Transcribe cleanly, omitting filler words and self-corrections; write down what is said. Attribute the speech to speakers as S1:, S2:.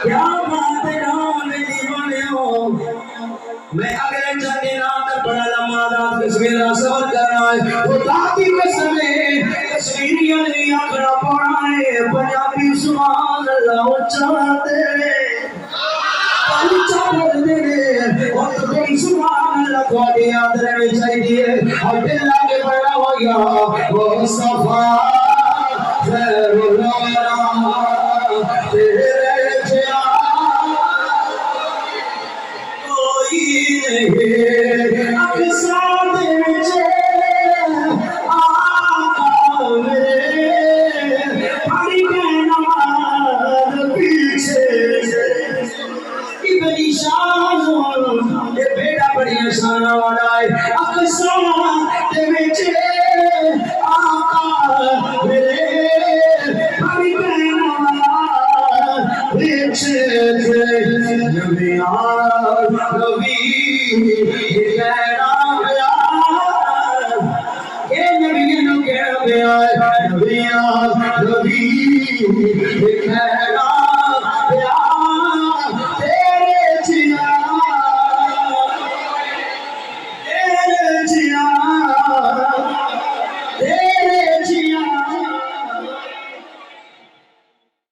S1: کیا بات ہے نام دیوانے ہو میں اگلے چندے نام تک بڑا لمحہ داد کشمیرہ سفر کر رہا ہے خدا کی قسم ہے کشمیریوں نے اکڑا پڑا ہے پنجابی سبحان اللہ چاہتے پنچا پڑھ دے اور تو کوئی سبحان اللہ کو آگے یاد رہنے چاہیے اور دل آگے بڑھا ہو گیا وہ صفا خیر الورا تیرے Nabiyyan Nabi